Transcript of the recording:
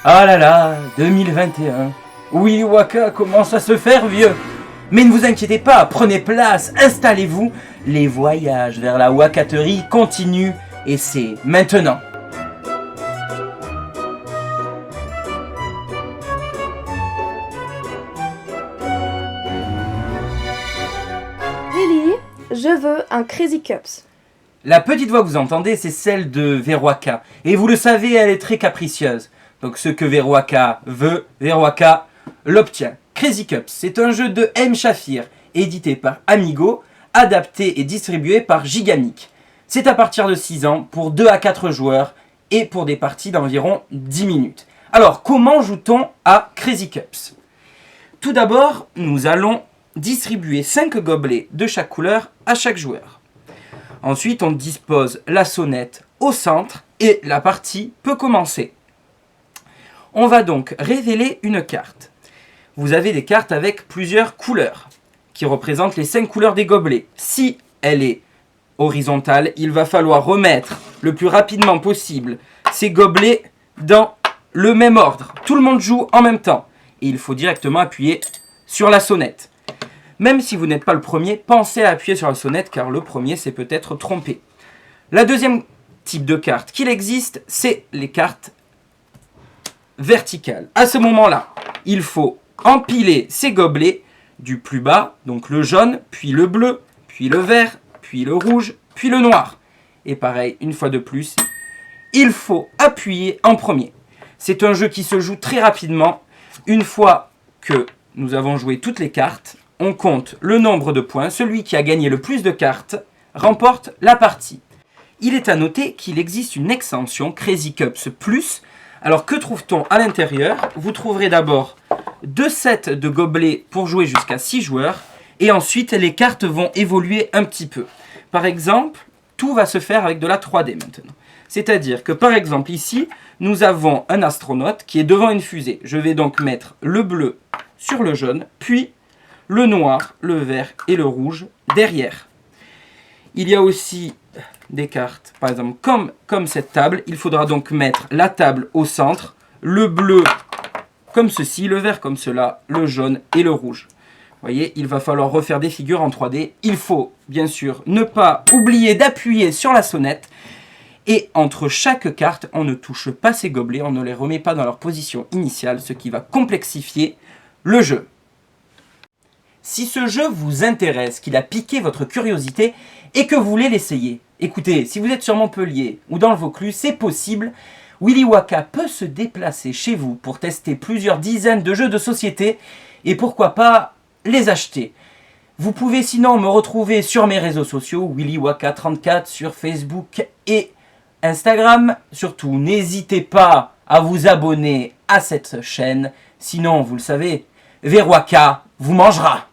Ah là là, 2021. Willy Waka commence à se faire vieux. Mais ne vous inquiétez pas, prenez place, installez-vous. Les voyages vers la wakaterie continuent et c'est maintenant. Willy, je veux un Crazy Cups. La petite voix que vous entendez, c'est celle de Veroaka. Et vous le savez, elle est très capricieuse. Donc ce que Veroaka veut, Veroaka l'obtient. Crazy Cups, c'est un jeu de M. Shafir, édité par Amigo, adapté et distribué par Gigamic. C'est à partir de 6 ans, pour 2 à 4 joueurs, et pour des parties d'environ 10 minutes. Alors, comment joue-t-on à Crazy Cups? Tout d'abord, nous allons distribuer 5 gobelets de chaque couleur à chaque joueur. Ensuite, on dispose la sonnette au centre et la partie peut commencer. On va donc révéler une carte. Vous avez des cartes avec plusieurs couleurs qui représentent les 5 couleurs des gobelets. Si elle est horizontale, il va falloir remettre le plus rapidement possible ces gobelets dans le même ordre. Tout le monde joue en même temps et il faut directement appuyer sur la sonnette. Même si vous n'êtes pas le premier, pensez à appuyer sur la sonnette car le premier s'est peut-être trompé. La deuxième type de carte qu'il existe, c'est les cartes verticales. À ce moment-là, il faut empiler ces gobelets du plus bas, donc le jaune, puis le bleu, puis le vert, puis le rouge, puis le noir. Et pareil, une fois de plus, il faut appuyer en premier. C'est un jeu qui se joue très rapidement. Une fois que nous avons joué toutes les cartes, on compte le nombre de points. Celui qui a gagné le plus de cartes remporte la partie. Il est à noter qu'il existe une extension Crazy Cups Plus. Alors que trouve-t-on à l'intérieur? Vous trouverez d'abord 2 sets de gobelets pour jouer jusqu'à 6 joueurs. Et ensuite, les cartes vont évoluer un petit peu. Par exemple, tout va se faire avec de la 3D maintenant. C'est-à-dire que par exemple ici, nous avons un astronaute qui est devant une fusée. Je vais donc mettre le bleu sur le jaune, puis le noir, le vert et le rouge derrière. Il y a aussi des cartes, par exemple comme cette table. Il faudra donc mettre la table au centre, le bleu comme ceci, le vert comme cela, le jaune et le rouge. Vous voyez, il va falloir refaire des figures en 3D. Il faut bien sûr ne pas oublier d'appuyer sur la sonnette. Et entre chaque carte, on ne touche pas ces gobelets, on ne les remet pas dans leur position initiale, ce qui va complexifier le jeu. Si ce jeu vous intéresse, qu'il a piqué votre curiosité et que vous voulez l'essayer, écoutez, si vous êtes sur Montpellier ou dans le Vaucluse, c'est possible. Willy Waka peut se déplacer chez vous pour tester plusieurs dizaines de jeux de société et pourquoi pas les acheter. Vous pouvez sinon me retrouver sur mes réseaux sociaux, WillyWaka34 sur Facebook et Instagram. Surtout, n'hésitez pas à vous abonner à cette chaîne, sinon, vous le savez, Veroaka vous mangera.